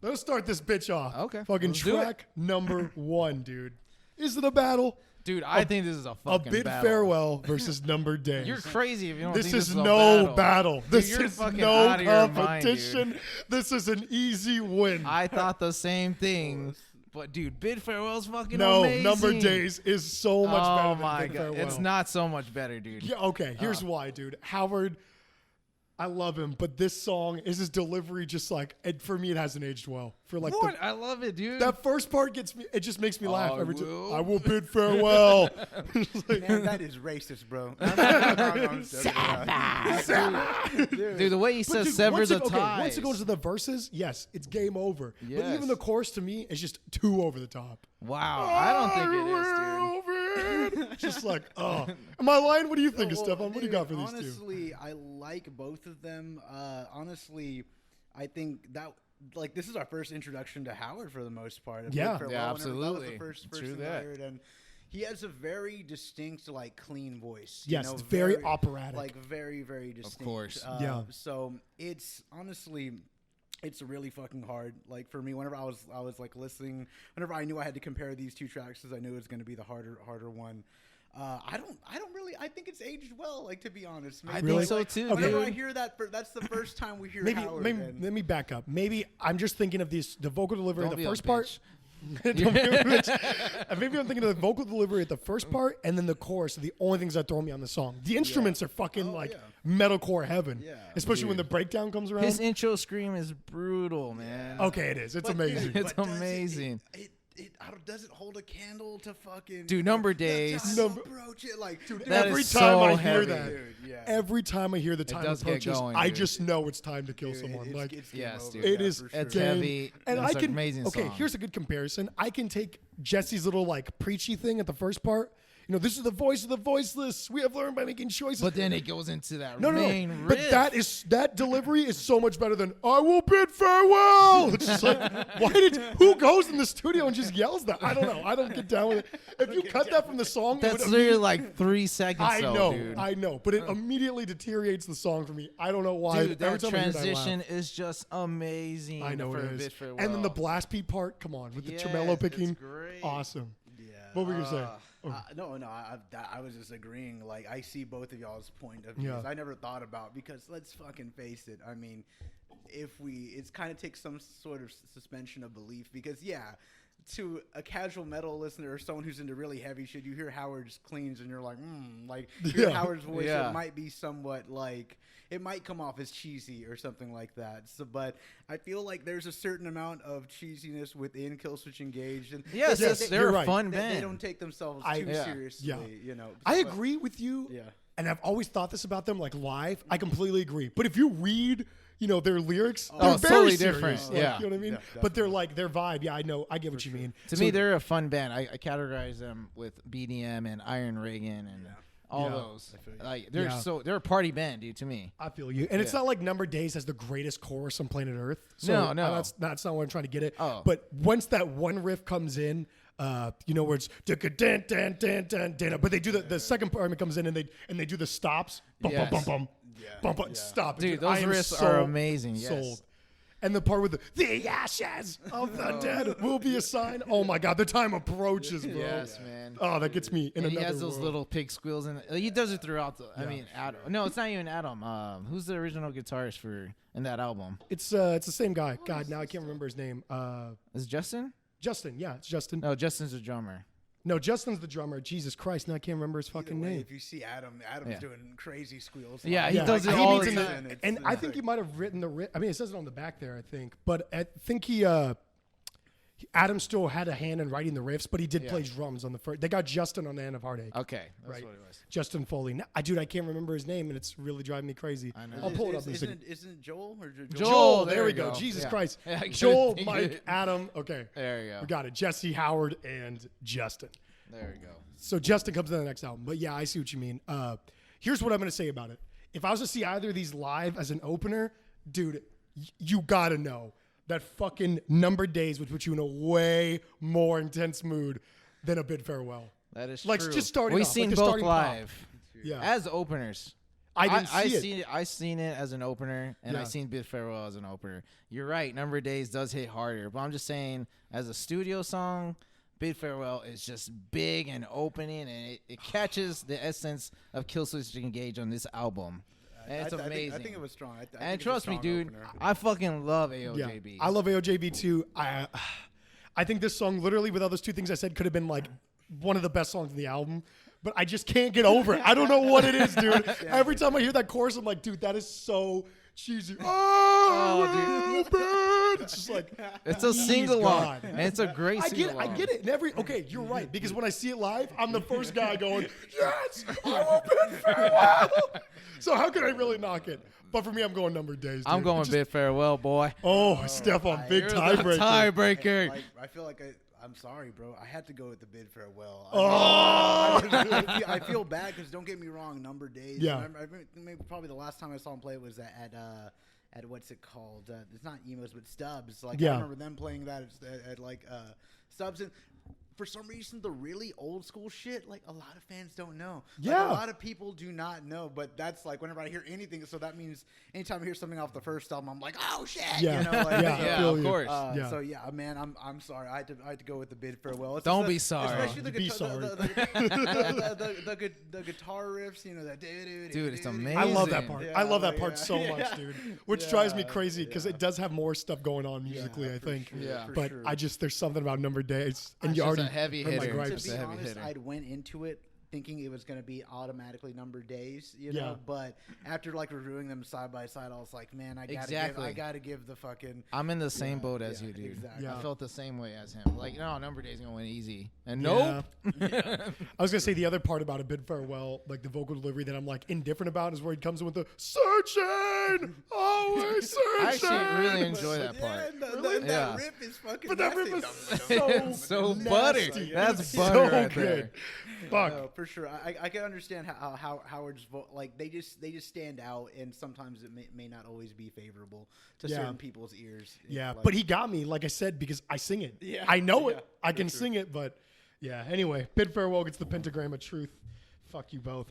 Let's start this bitch off. Okay. Fucking Let's do it. track number 1, dude. Is it a battle? Dude, I think this is a fucking bid battle. farewell versus Numbered Days. You're crazy if you don't This think is this is no a battle. Dude, This you're is fucking no out of your mind, competition. dude. This is an easy win. I thought the same thing. But, dude, Bid Farewell's fucking no, amazing. Numbered Days is so much better than my Bid God. Farewell. It's not so much better, dude. Yeah, okay, here's why, dude. Howard, I love him, but this song is his delivery just like, for me, it hasn't aged well. For like What? I love it, dude. that first part gets me, it just makes me laugh. I Every time. will. I will bid farewell. It's like, Man, that is racist, bro. Dude, the way he but says dude, sever once the it, ties. once it goes to the verses, yes, it's game over. But Yes. even the chorus to me is just too over the top. Wow. I don't think it is, dude. Just like, oh. Am I lying? What do you think, Well, Stefan? What do you got for these two? honestly, I like both of them. Honestly, I think that this is our first introduction to Howard for the most part. Yeah. Farewell, Yeah, whenever- That absolutely. was the first True thing that. I heard, and he has a very distinct, clean voice. Yes, it's very operatic. Very, very distinct. course. Yeah. So it's honestly. It's really fucking hard. Like for me, whenever I was listening, whenever I knew I had to compare these two tracks, because I knew it was going to be the harder one. I don't really. I think it's aged well. Like to be honest, I Maybe, think so too. Okay. Whenever dude. I hear that, that's the first time we hear Maybe, Howard. maybe and- let me back up. Maybe I'm just thinking of the vocal delivery Don't of be the a first part. bitch. Don't be a bitch. Maybe I'm thinking of the vocal delivery at the first part and then the chorus are the only things that throw me on the song. The instruments are fucking Oh, yeah. metalcore heaven. Yeah. Especially when the breakdown comes around. His intro scream is brutal, man. Okay, it is. It's But, amazing. dude, It's but does amazing. Does it hold a candle to fucking Dude, Numbered Days. Time approach it like dude. That Every is time so I hear heavy. that, Dude, yeah. every time I hear the time does get approaches, going, I dude. just know it's time to kill Dude, someone. it's Like game Yes, over. dude. it Yeah, is for sure. It's game. heavy. And It's I an can amazing okay. song. Here's a good comparison. I can take Jesse's little preachy thing at the first part. This is the voice of the voiceless. We have learned by making choices. But then it goes into that no, main but riff. that delivery is so much better than "I will bid farewell." It's just like, who goes in the studio and just yells that? I don't know. I don't get down with it. If you cut that from the song, it That's would literally like 3 seconds. I though, know, dude. I know, but it immediately deteriorates the song for me. I don't know why. Dude, Every that time I hear that, I laugh. transition is just amazing. I know for it Bid is. Farewell. And then the blast beat part. Come on, with the Yes, tremolo it's picking. great. Awesome. Yeah. What were you gonna say? No. I was just agreeing. Like, I see both of y'all's point of views. Yeah. I never thought about because let's fucking face it. I mean, it's kind of takes some sort of suspension of belief because to a casual metal listener or someone who's into really heavy shit, you hear Howard's cleans and you're like, you hear Yeah. Howard's voice. Yeah. It might be somewhat it might come off as cheesy or something like that. So, but I feel like there's a certain amount of cheesiness within Killswitch Engage. And Yes, they're you're a right. fun they band. don't take themselves I- too Yeah. seriously. Yeah. I But- agree with you. Yeah. And I've always thought this about them, live. I completely agree. But if you read, their lyrics, Oh, they're it's very totally serious. different. Like, Yeah. you know what I mean? Yeah, But they're their vibe. Yeah, I know. I get what you mean. To me, they're a fun band. I categorize them with BDM and Iron Reagan and all Yeah. those. feel you. They're a party band, dude. To me, I feel you. And it's Yeah. not like Numbered Days has the greatest chorus on planet Earth. So No, no. That's not what I'm trying to get at. Oh. But once that one riff comes in, where it's dun dun dun dun dun, but they do the second part it comes in and they do the stops. Bum Yes. bum bum bum bum stop. dude, I those am riffs so are amazing. Yes. sold. And the part with the ashes of the dead will be a sign. Oh my God, the time approaches, bro. Yes, man. Oh, that gets me in And he another has those world. little pig squeals, and he does it throughout. I mean, Adam. No, it's not even Adam. Who's the original guitarist in that album? It's the same guy. God, now I can't remember his name. Is it Justin? Justin. Yeah, it's Justin. No, Justin's the drummer. No, Justin's the drummer. Jesus Christ, now I can't remember his Either fucking way, name. If you see Adam's Yeah. doing crazy squeals. Yeah, live. he does it all the needs time. it. And I think he might have written I mean, it says it on the back there, I think. But I think Adam still had a hand in writing the riffs, but he did play drums on the first. They got Justin on the end of Heartache. Okay, that's Right. what it was. Justin Foley. Now, dude, I can't remember his name, and it's really driving me crazy. I know. I'll pull it up in a second. Isn't it Joel or Joel, there there we we go. go. Jesus Yeah. Christ. Yeah, I couldn't Joel, think of Mike, it. Adam. Okay. There you go. We got it. Jesse, Howard, and Justin. There you go. So Justin comes in the next album. But yeah, I see what you mean. Here's what I'm going to say about it. If I was to see either of these live as an opener, dude, you got to know that fucking Numbered Days would put you in a way more intense mood than a Bid Farewell. That is Like, true. just starting We've off, seen the both starting pop. live Yeah. as openers. I didn't see it. I seen it as an opener, and I Yeah. seen Bid Farewell as an opener. You're right. Number of Days does hit harder, but I'm just saying, as a studio song, Bid Farewell is just big and opening, and it catches the essence of Killswitch Engage on this album. And it's amazing. I think it was strong. I think And it's a trust me, strong dude, opener. I fucking love AOJB. Yeah. I love AOJB too. I think this song, literally, without those two things I said, could have been like one of the best songs in the album. But I just can't get over it. I don't know what it is, dude. Every time I hear that chorus, I'm like, dude, that is so cheesy. Oh, dude. It's just like, It's a single God. one, and it's a great I single. get it. And okay, you're right. Because when I see it live, I'm the first guy going, yes, I will bid farewell. So how could I really knock it? But for me, I'm going Number of Days. Dude. I'm going Just- Bid Farewell, boy. Oh, step on big You're the tiebreaker. tiebreaker. Like, I feel like I'm sorry, bro. I had to go with the Bid Farewell. I feel bad because don't get me wrong, Number of Days. Yeah. Maybe probably the last time I saw him play was at what's it called? It's not emos, but Stubbs. Like Yeah. I remember them playing that at like Stubbs. And for some reason, the really old school shit, like a lot of fans don't know. Like, Yeah. a lot of people do not know. But that's like whenever I hear anything, so that means anytime I hear something off the first album, I'm like, oh shit. Yeah. You know, like, Yeah, I Yeah, feel of you. course. Yeah. So yeah, man, I'm sorry. I had to go with the Bid Farewell. It's Don't just be sorry. Especially the Be guitar, sorry. the guitar riffs. You know that. Dude, it's amazing. I love that part. Yeah, I love that like, part yeah. so much, Yeah. dude. Which drives me Yeah, crazy because it does have more stuff going on musically, I for think. sure, Yeah. for But sure. there's something about Number of Days, and It's you just already a heavy heard my hitter. gripes. to be a heavy honest, hitter. I went into it thinking it was going to be automatically Number of Days, you Yeah. know. But after like reviewing them side by side, I was like, man, I Exactly. gotta give the fucking. I'm in the same boat as yeah, you, dude. exactly. Yeah. I felt the same way as him. Like, no, Number of Days gonna win easy. And Yeah. nope. I was gonna say the other part about A Bid Farewell, like the vocal delivery that I'm like indifferent about, is where he comes in with the searching, always searching. I actually really enjoy that part. Yeah, Really? that Yeah. riff is fucking. But that riff nasty. is so So butter. nasty. That's It's butter so right good. Fuck. No, for sure. I can understand how Howard's like they just stand out, and sometimes it may not always be favorable to Yeah. certain people's ears. Yeah, Like- but he got me, like I said, because I sing it. Yeah, I know yeah, it. I for can sure. sing it, but yeah. Anyway, Bid Farewell gets the pentagram of truth. Fuck you both.